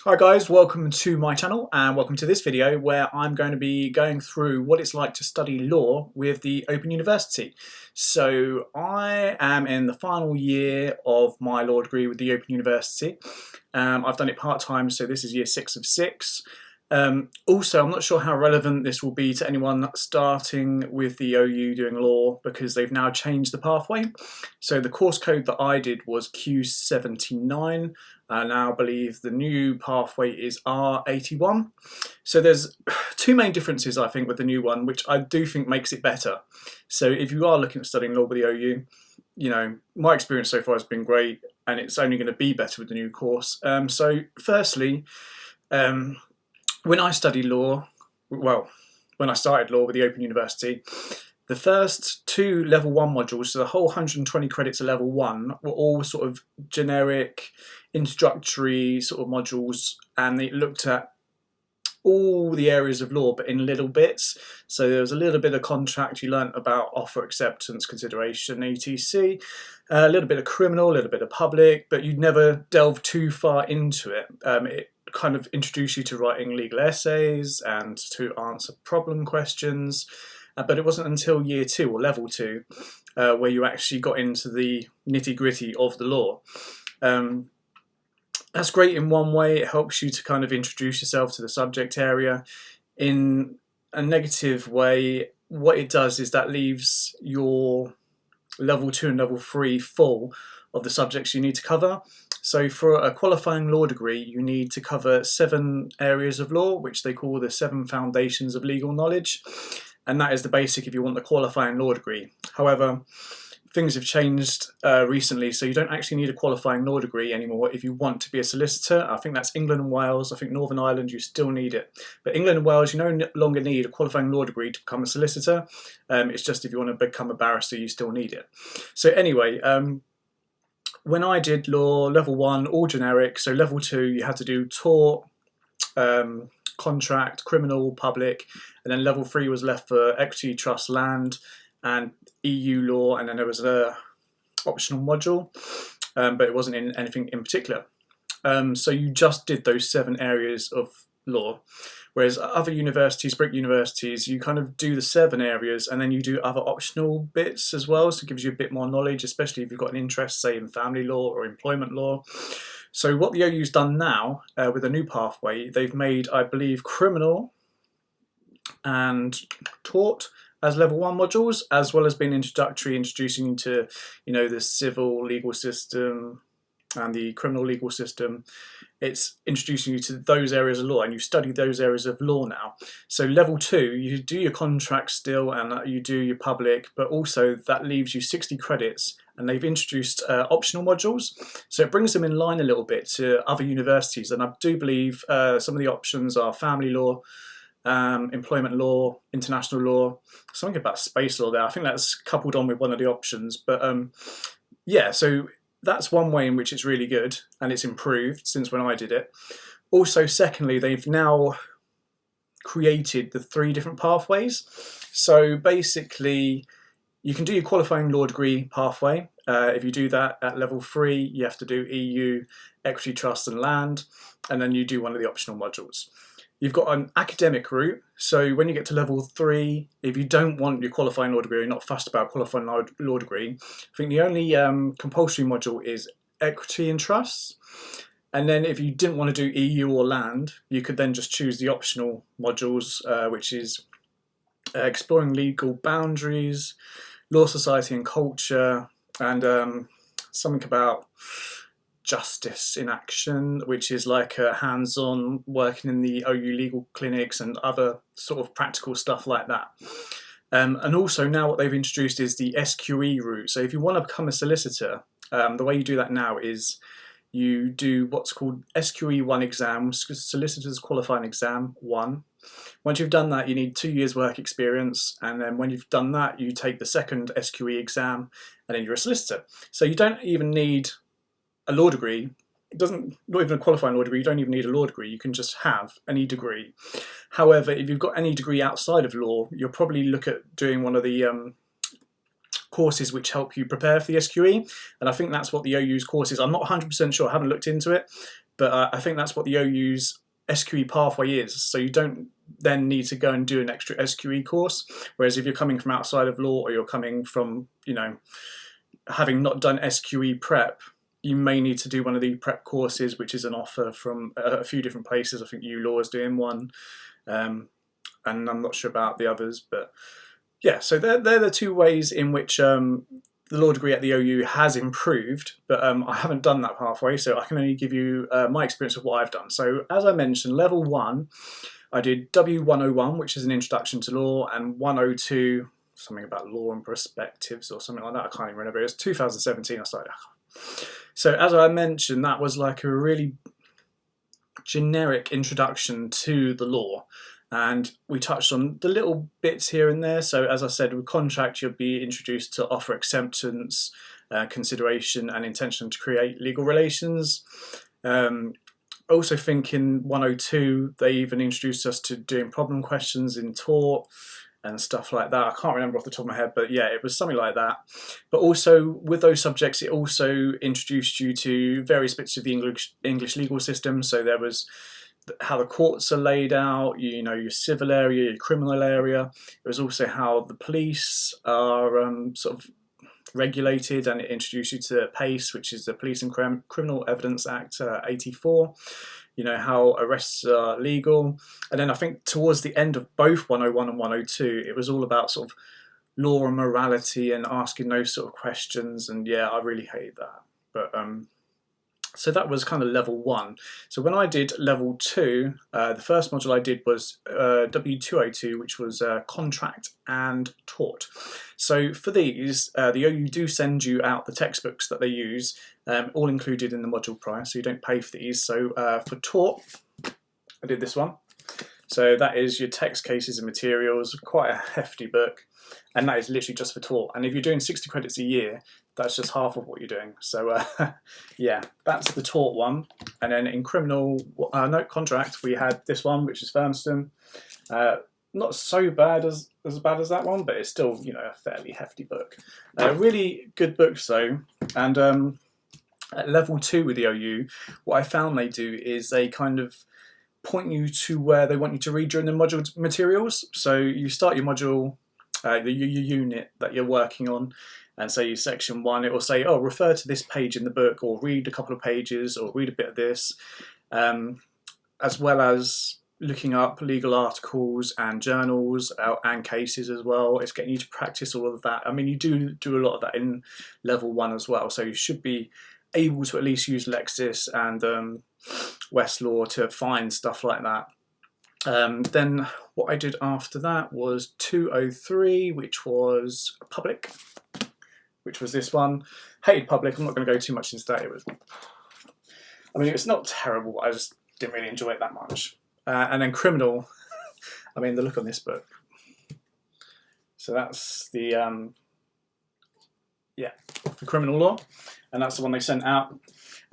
Hi guys, welcome to my channel and welcome to this video where I'm going to be going through what it's like to study law with the Open University. So I am in the final year of my law degree with the Open University. I've done it part-time, so this is year 6 of 6. Also, I'm not sure how relevant this will be to anyone starting with the OU doing law because they've now changed the pathway. So the course code that I did was Q79. I now believe the new pathway is R81. So there's two main differences, I think, with the new one, which I do think makes it better. So if you are looking at studying law with the OU, my experience so far has been great, and it's only going to be better with the new course. So firstly, when I studied law, when I started law with the Open University, the first two level 1 modules, so the whole 120 credits of level 1, were all sort of generic, introductory sort of modules, and they looked at all the areas of law but in little bits. So there was a little bit of contract, you learnt about offer acceptance, consideration, etc, a little bit of criminal, a little bit of public, but you'd never delve too far into it. It kind of introduced you to writing legal essays and to answer problem questions, but it wasn't until year 2 or level 2 where you actually got into the nitty-gritty of the law. That's great in one way. It helps you to kind of introduce yourself to the subject area. In a negative way, what it does is that leaves your level 2 and level 3 full of the subjects you need to cover. So for a qualifying law degree, you need to cover 7 areas of law, which they call the 7 foundations of legal knowledge. And that is the basic if you want the qualifying law degree. However, things have changed recently, so you don't actually need a qualifying law degree anymore if you want to be a solicitor. I think that's England and Wales. I think Northern Ireland, you still need it. But England and Wales, you no longer need a qualifying law degree to become a solicitor. It's just if you want to become a barrister, you still need it. So anyway, when I did law, level 1, all generic. So level 2, you had to do tort, contract, criminal, public, and then level 3 was left for equity, trust, land, and EU law, and then there was a optional module, but it wasn't in anything in particular. So you just did those 7 areas of law, whereas other universities, Brick universities, you kind of do the 7 areas and then you do other optional bits as well, so it gives you a bit more knowledge, especially if you've got an interest, say, in family law or employment law. So what the OU's done now with a new pathway, they've made, I believe, criminal and tort as level 1 modules, as well as being introductory, introducing you to, the civil legal system and the criminal legal system. It's introducing you to those areas of law, and you study those areas of law now. So level 2, you do your contract still, and you do your public, but also that leaves you 60 credits, and they've introduced optional modules. So it brings them in line a little bit to other universities, and I do believe some of the options are family law, employment law, international law, something about space law there. I think that's coupled on with one of the options. But yeah, so that's one way in which it's really good, and it's improved since when I did it. Also, secondly, they've now created the 3 different pathways. So basically, you can do your qualifying law degree pathway. If you do that at level 3, you have to do EU, equity, trust, and land, and then you do one of the optional modules. You've got an academic route, so when you get to level 3, if you don't want your qualifying law degree, or you're not fussed about qualifying law degree, I think the only compulsory module is equity and trusts. And then if you didn't want to do EU or land, you could then just choose the optional modules, which is exploring legal boundaries, law, society and culture, and something about justice in action, which is like a hands-on working in the OU legal clinics and other sort of practical stuff like that. And also now what they've introduced is the SQE route. So if you want to become a solicitor, the way you do that now is you do what's called SQE 1 exam, Solicitors Qualifying Exam 1. Once you've done that, you need 2 years work experience, and then when you've done that, you take the second SQE exam, and then you're a solicitor. So you don't even need a law degree. Not even a qualifying law degree, you don't even need a law degree, you can just have any degree. However, if you've got any degree outside of law, you'll probably look at doing one of the courses which help you prepare for the SQE, and I think that's what the OU's course is. I'm not 100% sure, I haven't looked into it, But I think that's what the OU's SQE pathway is. So you don't then need to go and do an extra SQE course. Whereas if you're coming from outside of law, or you're coming from, you know, having not done SQE prep, you may need to do one of the prep courses, which is an offer from a few different places. I think ULaw is doing one, and I'm not sure about the others. But yeah, so they're the two ways in which the law degree at the OU has improved, but I haven't done that pathway, so I can only give you my experience of what I've done. So as I mentioned, level 1, I did W101, which is an introduction to law, and 102, something about law and perspectives or something like that. I can't even remember. It was 2017 I started. So as I mentioned, that was like a really generic introduction to the law. And we touched on the little bits here and there. So as I said, with contract, you'll be introduced to offer acceptance, consideration, and intention to create legal relations. Also think in 102, they even introduced us to doing problem questions in tort and stuff like that. I can't remember off the top of my head, but yeah, it was something like that. But also with those subjects, it also introduced you to various bits of the English legal system. So there was how the courts are laid out, you know, your civil area, your criminal area. It was also how the police are sort of regulated, and it introduced you to PACE, which is the Police and Criminal Evidence Act 84. You know, how arrests are legal. And then I think towards the end of both 101 and 102, it was all about sort of law and morality and asking those sort of questions. And yeah, I really hated that. But so that was kind of level 1. So when I did level 2, the first module I did was W202, which was contract and tort. So for these, the OU do send you out the textbooks that they use, all included in the module price, so you don't pay for these. So for tort, I did this one. So that is your text, cases and materials, quite a hefty book. And that is literally just for tort. And if you're doing 60 credits a year, that's just half of what you're doing. So yeah, that's the tort one. And then in criminal, contract, we had this one, which is Firmston. Not so bad as bad as that one, but it's still, you know, a fairly hefty book. Really good books though. And at level 2 with the OU, what I found they do is they kind of point you to where they want you to read during the module materials. So you start your module, your unit that you're working on, and say section 1, it will say, oh, refer to this page in the book, or read a couple of pages, or read a bit of this, as well as looking up legal articles and journals and cases as well. It's getting you to practice all of that. I mean, you do a lot of that in level 1 as well, so you should be able to at least use Lexis and Westlaw to find stuff like that. Then what I did after that was 203, which was public, which was this one. Hated public. I'm not going to go too much into that. I mean, it's not terrible. I just didn't really enjoy it that much. And then criminal. I mean, the look on this book. So that's the for criminal law, and that's the one they sent out.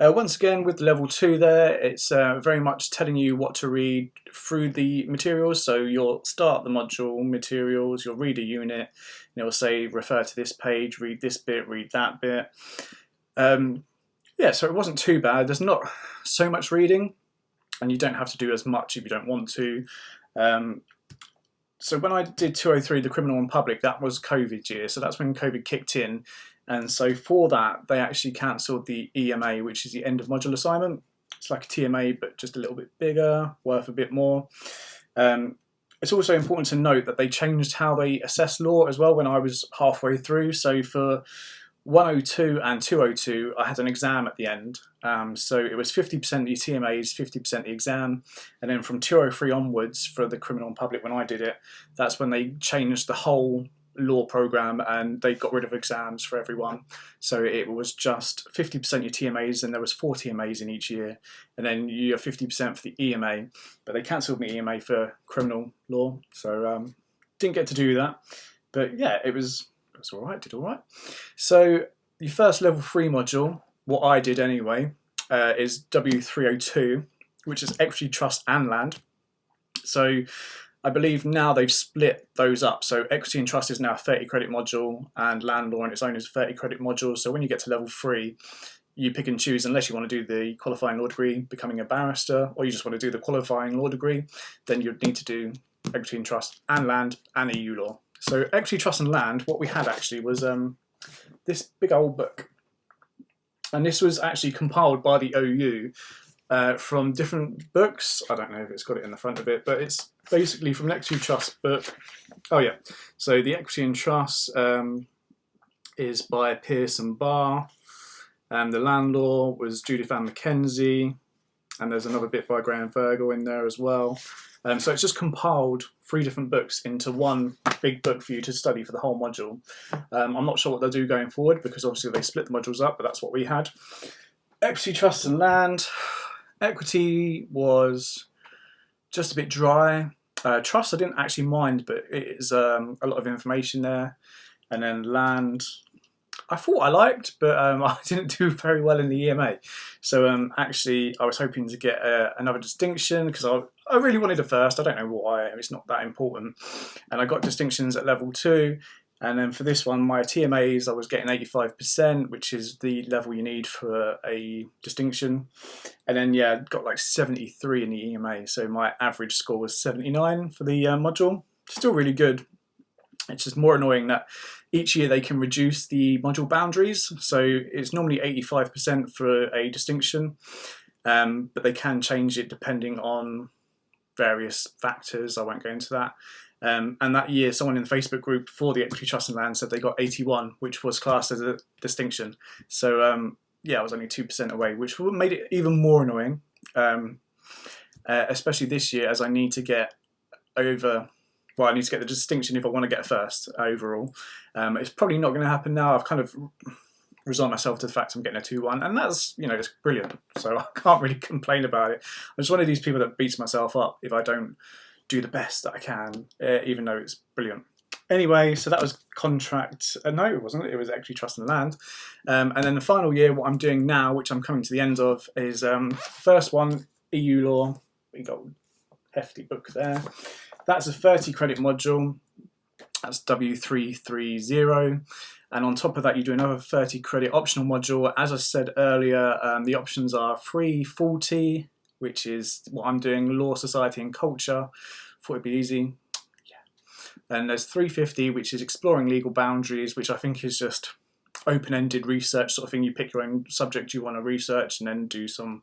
Once again, with level 2 there, it's very much telling you what to read through the materials. So you'll start the module materials, you'll read a unit, and it'll say refer to this page, read this bit, read that bit. Yeah, so it wasn't too bad. There's not so much reading, and you don't have to do as much if you don't want to. So when I did 203, the criminal and public, that was COVID year. So that's when COVID kicked in. And so for that, they actually cancelled the EMA, which is the end of module assignment. It's like a TMA, but just a little bit bigger, worth a bit more. It's also important to note that they changed how they assess law as well when I was halfway through. So for 102 and 202, I had an exam at the end. So it was 50% the TMAs, 50% the exam. And then from 203 onwards, for the criminal and public, when I did it, that's when they changed the whole law program and they got rid of exams for everyone. So it was just 50% your TMAs, and there was 4 TMAs in each year, and then you have 50% for the EMA. But they cancelled my EMA for criminal law, so didn't get to do that. But yeah, it was all right, did all right. So the first level 3 module, what I did anyway, is W302, which is equity, trust and land. So I believe now they've split those up. So equity and trust is now a 30 credit module, and land law on its own is a 30 credit module. So when you get to level 3, you pick and choose, unless you want to do the qualifying law degree, becoming a barrister, or you just want to do the qualifying law degree, then you'd need to do equity and trust and land and EU law. So equity, trust and land, what we had actually was this big old book. And this was actually compiled by the OU from different books. I don't know if it's got it in the front of it, but it's basically from an equity trust book. Oh yeah, so the equity and trust is by Pearce and Barr. The land law was Judith Ann Mackenzie, and there's another bit by Graham Fergal in there as well. So it's just compiled 3 different books into one big book for you to study for the whole module. I'm not sure what they'll do going forward, because obviously they split the modules up, but that's what we had. Equity, trust and land. Equity was just a bit dry. Trust I didn't actually mind, but it is a lot of information there. And then land, I thought I liked, but I didn't do very well in the EMA. So actually I was hoping to get another distinction, because I really wanted a first. I don't know why, it's not that important. And I got distinctions at level 2. And then for this one, my TMAs, I was getting 85%, which is the level you need for a distinction. And then, yeah, got like 73 in the EMA. So my average score was 79 for the module. Still really good. It's just more annoying that each year they can reduce the module boundaries. So it's normally 85% for a distinction, but they can change it depending on various factors. I won't go into that. And that year, someone in the Facebook group for the Equity, Trust and Land said they got 81, which was classed as a distinction. So yeah, I was only 2% away, which made it even more annoying, especially this year, as I need to get over... Well, I need to get the distinction if I want to get a first overall. It's probably not going to happen now. I've kind of resigned myself to the fact I'm getting a 2-1, and that's, you know, it's brilliant. So I can't really complain about it. I'm just one of these people that beats myself up if I don't do the best that I can, even though it's brilliant. Anyway, so that was contract. No, it wasn't. It was actually trust and land. And then the final year, what I'm doing now, which I'm coming to the end of, is first one, EU law. We got a hefty book there. That's a 30 credit module. That's W330. And on top of that, you do another 30 credit optional module. As I said earlier, the options are 340, which is what I'm doing, law, society and culture. Thought it'd be easy. Yeah. And there's 350, which is exploring legal boundaries, which I think is just open-ended research sort of thing. You pick your own subject you want to research and then do some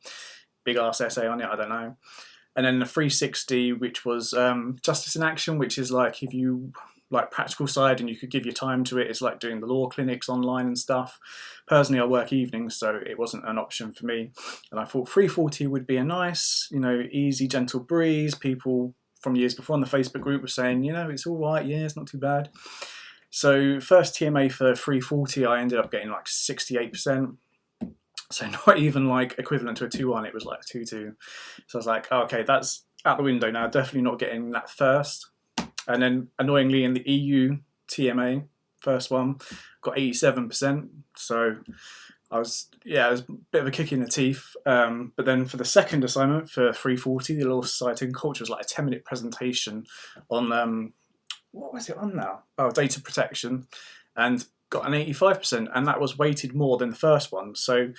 big ass essay on it. I don't know. And then the 360, which was Justice in Action, which is like if you like practical side and you could give your time to it. It's like doing the law clinics online and stuff. Personally, I work evenings, so it wasn't an option for me. And I thought 340 would be a nice, you know, easy, gentle breeze. People from years before on the Facebook group were saying, you know, it's all right, yeah, it's not too bad. So first TMA for 340, I ended up getting like 68%. So not even like equivalent to a 2-1, it was like a 2-2. So I was like, oh, okay, that's out the window now. Definitely not getting that first. And then annoyingly in the EU TMA, first one, got 87%. So I was, yeah, it was a bit of a kick in the teeth. But then for the second assignment for 340, the Law, Society and Culture was like a 10-minute presentation on, what was it on now? Oh, data protection. And got an 85%, and that was weighted more than the first one. So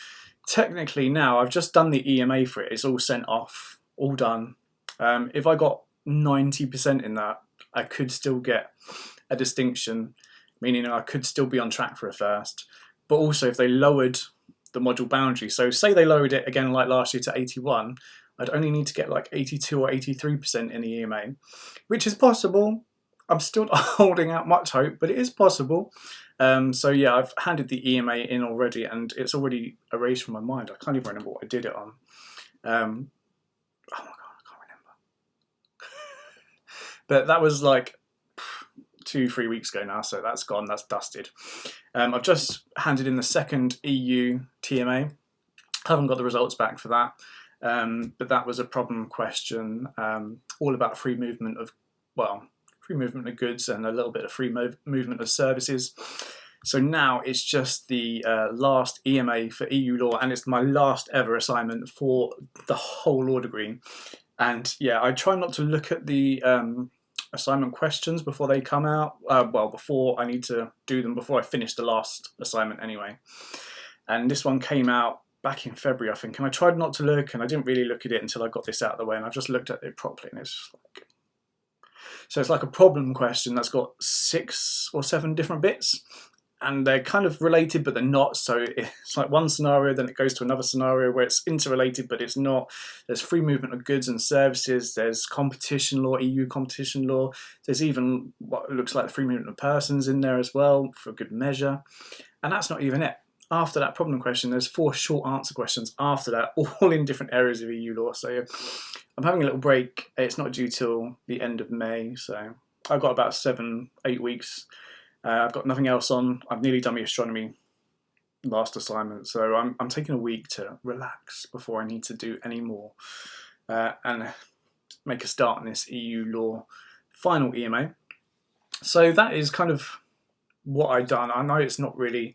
technically now I've just done the EMA for it. It's all sent off, all done. If I got 90% in that, I could still get a distinction, meaning I could still be on track for a first. But also if they lowered the module boundary, so say they lowered it again like last year to 81, I'd only need to get like 82 or 83% in the EMA, which is possible. I'm still not holding out much hope, but it is possible. So yeah, I've handed the EMA in already, and it's already erased from my mind. I can't even remember what I did it on. Oh my god, I can't remember. But that was like 2-3 weeks ago now, so that's gone, that's dusted. I've just handed in the second EU TMA. I haven't got the results back for that, but that was a problem question, all about free movement of, well, free movement of goods and a little bit of free movement of services. So now it's just the last EMA for EU law, and it's my last ever assignment for the whole law degree. And yeah, I try not to look at the assignment questions before they come out. Well, before I need to do them, before I finish the last assignment anyway. And this one came out back in February, I think, and I tried not to look, and I didn't really look at it until I got this out of the way, and I've just looked at it properly, and it's just like, so it's like a problem question that's got 6 or 7 different bits, and they're kind of related, but they're not. So it's like one scenario, then it goes to another scenario where it's interrelated, but it's not. There's free movement of goods and services. There's competition law, EU competition law. There's even what looks like the free movement of persons in there as well, for good measure. And that's not even it. After that problem question, there's 4 short answer questions after that, all in different areas of EU law. So I'm having a little break. It's not due till the end of May, so I've got about 7-8 weeks. I've got nothing else on. I've nearly done my astronomy last assignment, so I'm taking a week to relax before I need to do any more and make a start on this EU law final EMA. So that is kind of what I've done. I know it's not really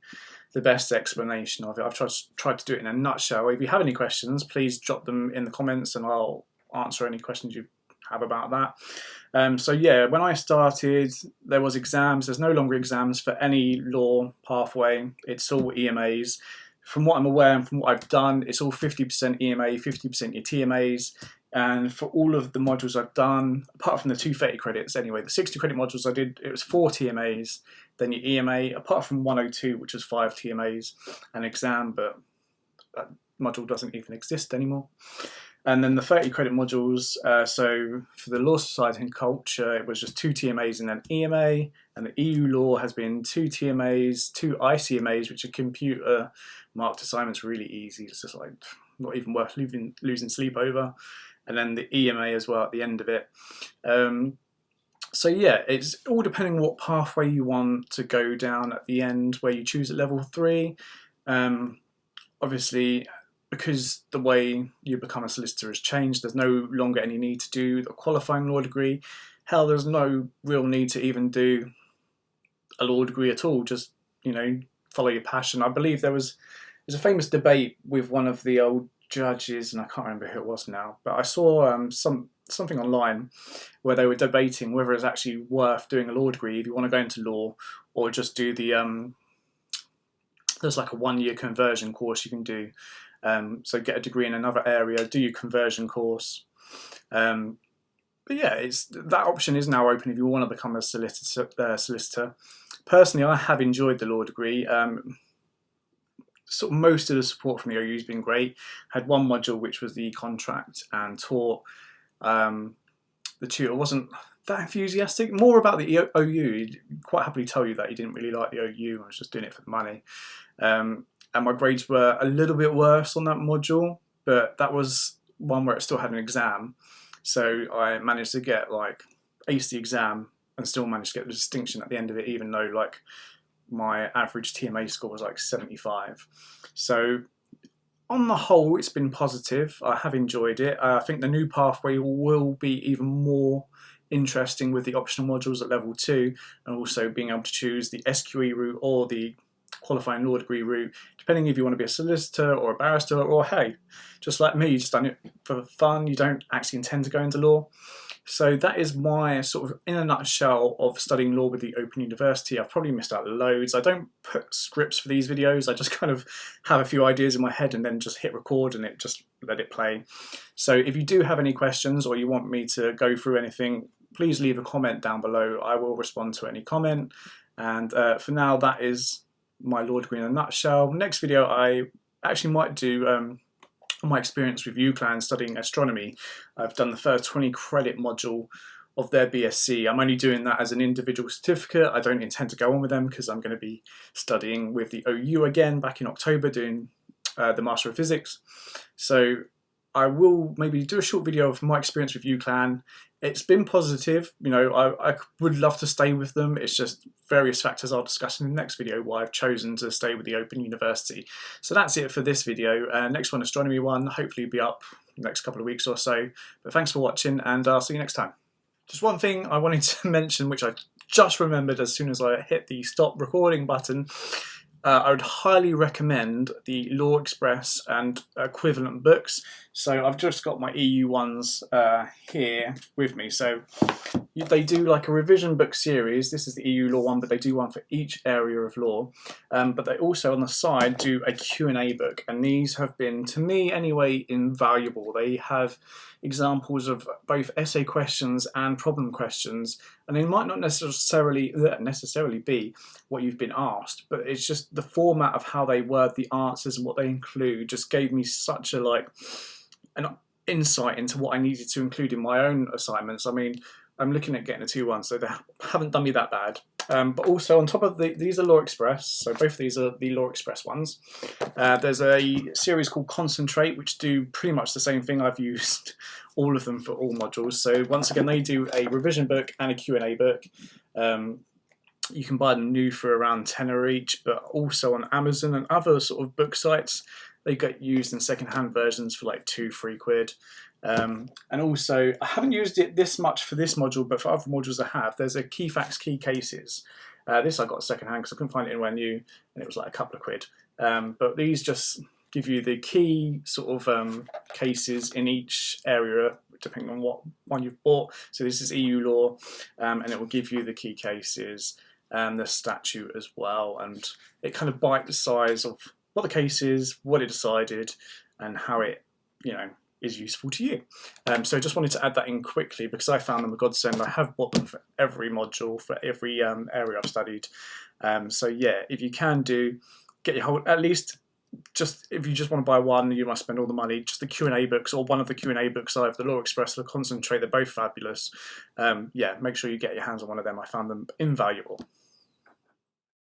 the best explanation of it. I've tried to do it in a nutshell. If you have any questions, please drop them in the comments and I'll answer any questions you have about that. So yeah, when I started, there was exams. There's no longer exams for any law pathway. It's all EMAs. From what I'm aware and from what I've done, it's all 50% EMA, 50% your TMAs. And for all of the modules I've done, apart from the 230 credits anyway, the 60 credit modules I did, it was 4 TMAs, then your EMA, apart from 102, which was 5 TMAs, an exam, but that module doesn't even exist anymore. And then the 30 credit modules, so for the Law Society and Culture, it was just 2 TMAs and an EMA, and the EU Law has been 2 TMAs, 2 ICMAs, which are computer marked assignments, really easy, it's just like not even worth losing sleep over, and then the EMA as well at the end of it. So yeah, it's all depending on what pathway you want to go down at the end, where you choose at level 3. Obviously, because the way you become a solicitor has changed, there's no longer any need to do a qualifying law degree. Hell, there's no real need to even do a law degree at all. Just, you know, follow your passion. I believe there's a famous debate with one of the old judges, and I can't remember who it was now, but I saw something online where they were debating whether it's actually worth doing a law degree if you want to go into law, or just do the there's like a 1-year conversion course you can do. So get a degree in another area, do your conversion course. But yeah, that option is now open if you want to become a solicitor. Personally, I have enjoyed the law degree. Sort of most of the support from the OU has been great. I had one module which was the contract and tort. The tutor wasn't that enthusiastic. More about the OU. He'd quite happily tell you that he didn't really like the OU and was just doing it for the money. And my grades were a little bit worse on that module, but that was one where it still had an exam. So I managed to get like ace the exam and still managed to get the distinction at the end of it, even though like my average TMA score was like 75. So on the whole, it's been positive. I have enjoyed it. I think the new pathway will be even more interesting with the optional modules at level 2, and also being able to choose the SQE route or the qualifying law degree route, depending if you want to be a solicitor or a barrister, or hey, just like me, you just done it for fun, you don't actually intend to go into law. So that is my sort of, in a nutshell, of studying law with the Open University. I've probably missed out loads. I don't put scripts for these videos, I just kind of have a few ideas in my head and then just hit record and just let it play. So if you do have any questions or you want me to go through anything, please leave a comment down below. I will respond to any comment. And for now, that is my law degree in a nutshell. Next video I actually might do my experience with UCLan studying astronomy. I've done the first 20 credit module of their BSc. I'm only doing that as an individual certificate. I don't intend to go on with them because I'm going to be studying with the OU again back in October, doing the Master of Physics. So I will maybe do a short video of my experience with UCLan. It's been positive, you know, I would love to stay with them. It's just various factors I'll discuss in the next video why I've chosen to stay with the Open University. So that's it for this video. Next one, astronomy one, hopefully be up next couple of weeks or so. But thanks for watching, and I'll see you next time. Just one thing I wanted to mention, which I just remembered as soon as I hit the stop recording button. I would highly recommend the Law Express and equivalent books. So I've just got my EU ones here with me. So they do like a revision book series. This is the EU law one, but they do one for each area of law. But they also on the side do a Q&A book, and these have been, to me anyway, invaluable. They have examples of both essay questions and problem questions, and they might not necessarily be what you've been asked, but it's just the format of how they word the answers and what they include just gave me such a an insight into what I needed to include in my own assignments. I mean, I'm looking at getting a 2-1, so they haven't done me that bad. But also on top of these are Law Express, so both of these are the Law Express ones. There's a series called Concentrate, which do pretty much the same thing. I've used all of them for all modules. So once again, they do a revision book and a Q&A book. You can buy them new for around £10 each, but also on Amazon and other sort of book sites, they get used in second-hand versions for like £2-3. And also, I haven't used it this much for this module, but for other modules I have. There's a key facts, key cases. This I got second-hand because I couldn't find it anywhere new, and it was like a couple of quid. But these just give you the key sort of cases in each area, depending on what one you've bought. So this is EU law, and it will give you the key cases and the statute as well, and it kind of bites the size of what the case is, what it decided, and how it, is useful to you. So just wanted to add that in quickly because I found them a godsend. I have bought them for every module, for every area I've studied. So yeah, if you can get your whole, at least just if you just want to buy one, you must spend all the money. Just the Q&A books or one of the Q&A books, I have the Law Express, the Concentrate, they're both fabulous. Yeah, make sure you get your hands on one of them. I found them invaluable.